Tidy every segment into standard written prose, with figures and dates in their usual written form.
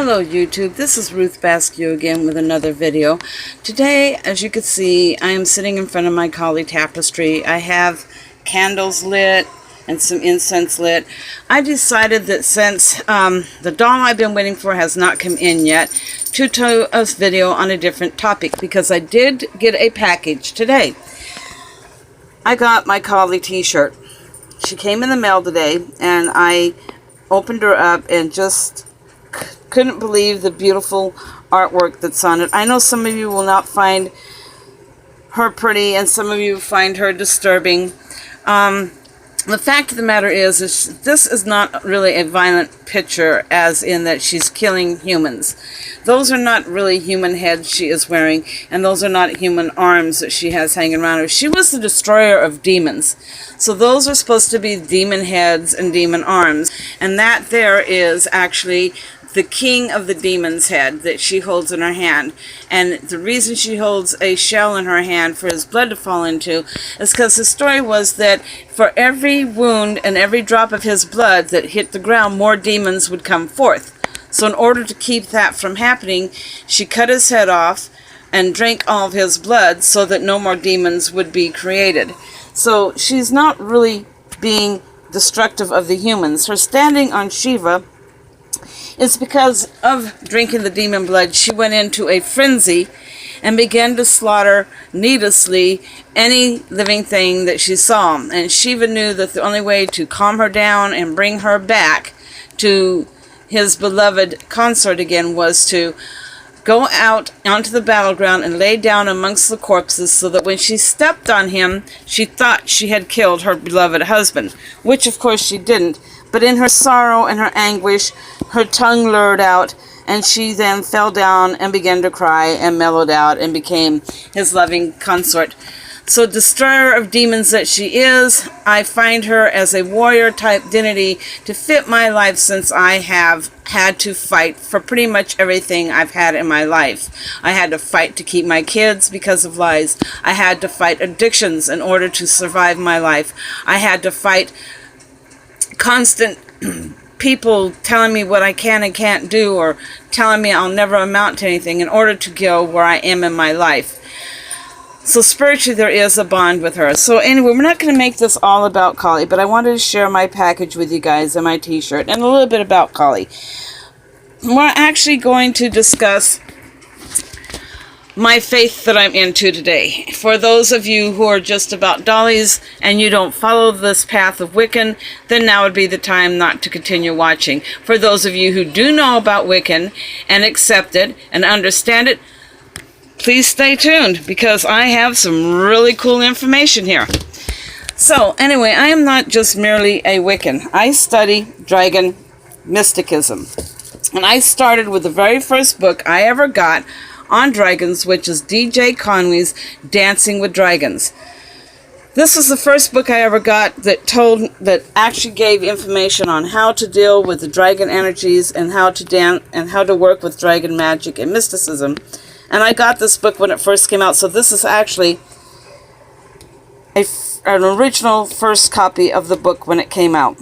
Hello YouTube, this is Ruth Basque again with another video. Today, as you can see, I am sitting in front of my Kali tapestry. I have candles lit and some incense lit. I decided that since the doll I've been waiting for has not come in yet, to do a video on a different topic, because I did get a package today. I got my Kali t-shirt. She came in the mail today, and I opened her up and just couldn't believe the beautiful artwork that's on it. I know some of you will not find her pretty, and some of you find her disturbing. The fact of the matter is this is not really a violent picture, as in that she's killing humans. Those are not really human heads she is wearing, and those are not human arms that she has hanging around her. She was the destroyer of demons. So those are supposed to be demon heads and demon arms. And that there is actually the king of the demon's head that she holds in her hand. And the reason she holds a shell in her hand for his blood to fall into is because the story was that for every wound and every drop of his blood that hit the ground, more demons would come forth. So in order to keep that from happening, she cut his head off and drank all of his blood so that no more demons would be created. So she's not really being destructive of the humans. Her standing on Shiva is because of drinking the demon blood. She went into a frenzy and began to slaughter needlessly any living thing that she saw. And Shiva knew that the only way to calm her down and bring her back to his beloved consort again was to go out onto the battleground and lay down amongst the corpses, so that when she stepped on him, she thought she had killed her beloved husband, which of course she didn't. But in her sorrow and her anguish, her tongue lured out, and she then fell down and began to cry and mellowed out and became his loving consort. So destroyer of demons that she is, I find her as a warrior type divinity to fit my life, since I have had to fight for pretty much everything I've had in my life. I had to fight to keep my kids because of lies. I had to fight addictions in order to survive my life. I had to fight constant people telling me what I can and can't do, or telling me I'll never amount to anything, in order to go where I am in my life. So spiritually there is a bond with her. So anyway, we're not going to make this all about Kali, but I wanted to share my package with you guys and my t-shirt and a little bit about Kali. We're actually going to discuss my faith that I'm into today. For those of you who are just about dollies and you don't follow this path of Wiccan, then now would be the time not to continue watching. For those of you who do know about Wiccan and accept it and understand it, please stay tuned, because I have some really cool information here. So anyway, I am not just merely a Wiccan. I study dragon mysticism. And I started with the very first book I ever got on dragons, which is DJ Conway's Dancing with Dragons. This was the first book I ever got that actually gave information on how to deal with the dragon energies and how to dance and how to work with dragon magic and mysticism. And I got this book when it first came out, so this is actually an original first copy of the book when it came out.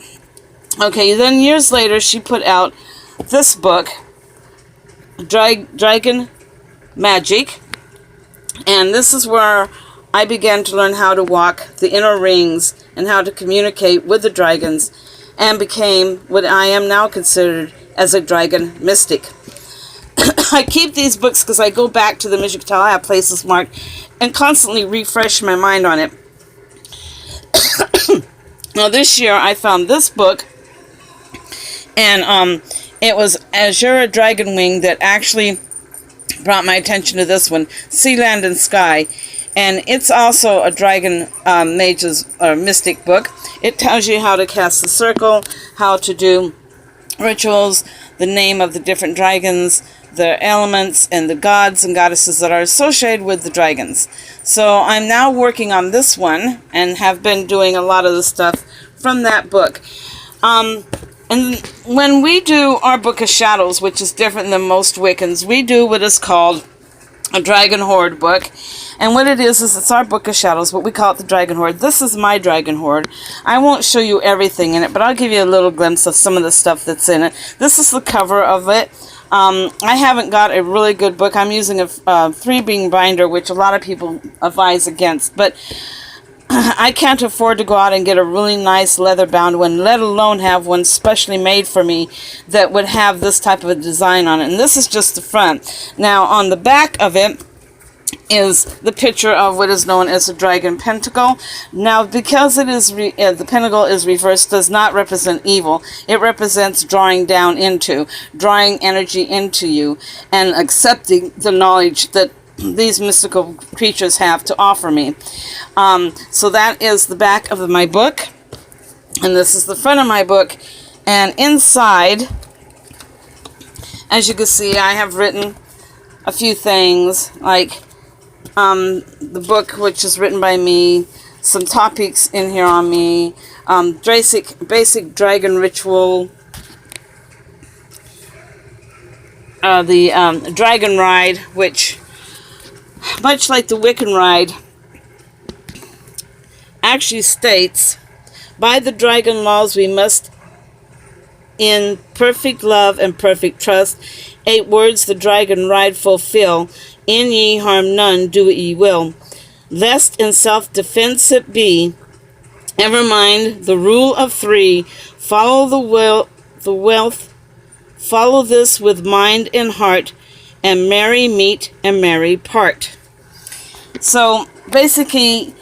Okay, then years later she put out this book, Dragon Magic, and this is where I began to learn how to walk the inner rings and how to communicate with the dragons, and became what I am now considered as a dragon mystic. I keep these books because I go back to the magiek tale. I have places marked and constantly refresh my mind on it. Now this year I found this book, and it was Azure Dragon Wing that actually brought my attention to this one, Sea, Land, and Sky. And it's also a dragon mage's or mystic book. It tells you how to cast the circle, how to do rituals, the name of the different dragons, the elements, and the gods and goddesses that are associated with the dragons. So I'm now working on this one and have been doing a lot of the stuff from that book. And when we do our Book of Shadows, which is different than most Wiccans, we do what is called a Dragon Horde book. And what it is it's our Book of Shadows, but we call it the Dragon Hoard. This is my Dragon Hoard. I won't show you everything in it, but I'll give you a little glimpse of some of the stuff that's in it. This is the cover of it. I haven't got a really good book. I'm using a 3-bean binder, which a lot of people advise against, but I can't afford to go out and get a really nice leather-bound one, let alone have one specially made for me that would have this type of a design on it. And this is just the front. Now, on the back of it is the picture of what is known as a dragon pentacle. Now, because it is the pentacle is reversed, does not represent evil. It represents drawing down into, drawing energy into you, and accepting the knowledge that these mystical creatures have to offer me. So that is the back of my book, and this is the front of my book. And inside, as you can see, I have written a few things, like the book, which is written by me, some topics in here on me, basic dragon ritual, the dragon ride, which, much like the Wiccan ride, actually states, by the dragon laws we must, in perfect love and perfect trust, 8 words the dragon ride fulfill, in ye harm none, do what ye will, lest in self-defense it be, ever mind the rule of 3, follow the wealth, follow this with mind and heart, and merry meet and merry part. So basically,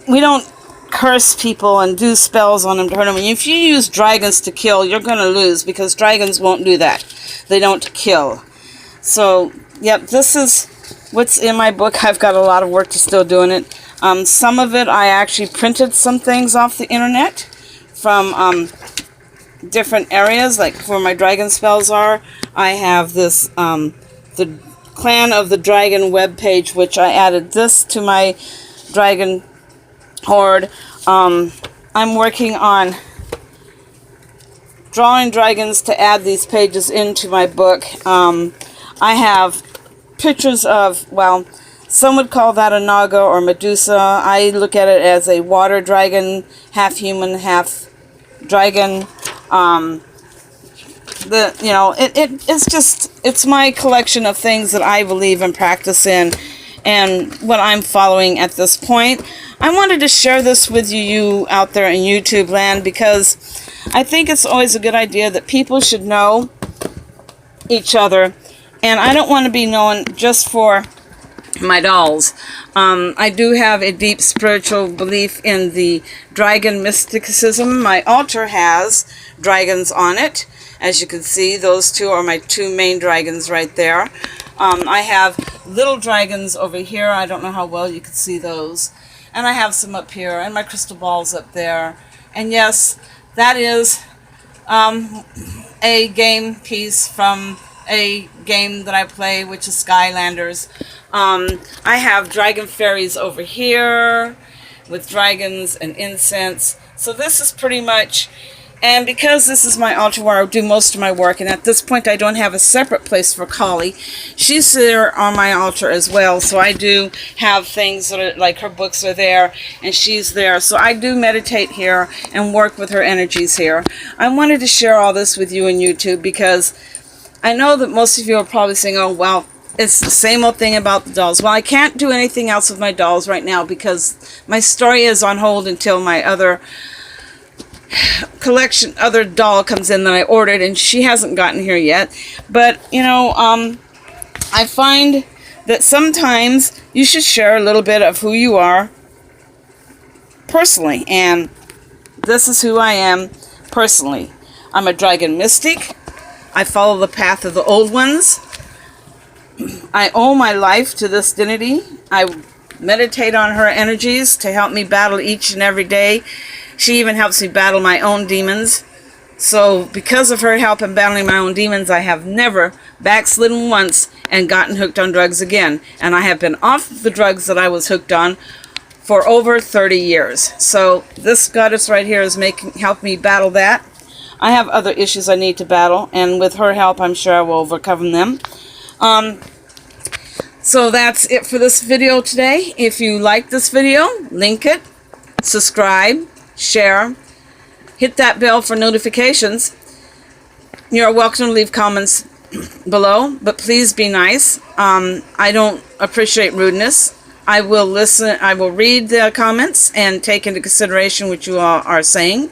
we don't curse people and do spells on them to hurt them. If you use dragons to kill, you're going to lose, because dragons won't do that. They don't kill. So, yep, this is what's in my book. I've got a lot of work to still do in it. Some of it, I actually printed some things off the internet from different areas, like where my dragon spells are. I have this, the Clan of the Dragon webpage, which I added this to my Dragon Hoard. I'm working on drawing dragons to add these pages into my book. I have pictures of, well, some would call that a Naga or Medusa. I look at it as a water dragon, half human, half dragon. It's my collection of things that I believe and practice in, and what I'm following at this point. I wanted to share this with you out there in YouTube land, because I think it's always a good idea that people should know each other, and I don't want to be known just for my dolls. I do have a deep spiritual belief in the dragon mysticism. My altar has dragons on it. As you can see, those two are my 2 main dragons right there. I have little dragons over here. I don't know how well you can see those. And I have some up here, and my crystal balls up there. And yes, that is a game piece from a game that I play, which is Skylanders. I have dragon fairies over here with dragons and incense. So this is pretty much, and because this is my altar where I do most of my work, and at this point I don't have a separate place for Kali. She's there on my altar as well, so I do have things that are, like her books are there, and she's there. So I do meditate here and work with her energies here. I wanted to share all this with you on YouTube, because I know that most of you are probably saying, oh, well, it's the same old thing about the dolls. Well, I can't do anything else with my dolls right now, because my story is on hold until my other doll comes in that I ordered, and she hasn't gotten here yet. But, you know, I find that sometimes you should share a little bit of who you are personally, and this is who I am personally. I'm a dragon mystic. I follow the path of the old ones. I owe my life to this divinity. I meditate on her energies to help me battle each and every day. She even helps me battle my own demons. So because of her help in battling my own demons, I have never backslidden once and gotten hooked on drugs again. And I have been off the drugs that I was hooked on for over 30 years. So this goddess right here is help me battle that. I have other issues I need to battle, and with her help, I'm sure I will overcome them. So that's it for this video today. If you like this video, link it, subscribe, share, hit that bell for notifications. You're welcome to leave comments below, but please be nice. I don't appreciate rudeness. I will listen, I will read the comments and take into consideration what you all are saying.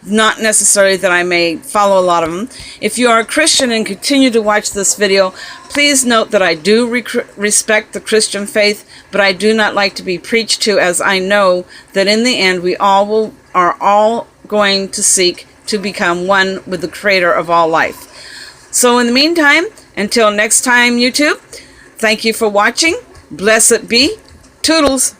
Not necessarily that I may follow a lot of them. If you are a Christian and continue to watch this video, please note that I do respect the Christian faith, but I do not like to be preached to, as I know that in the end we all are all going to seek to become one with the Creator of all life. So in the meantime, until next time, YouTube, thank you for watching. Blessed be. Toodles.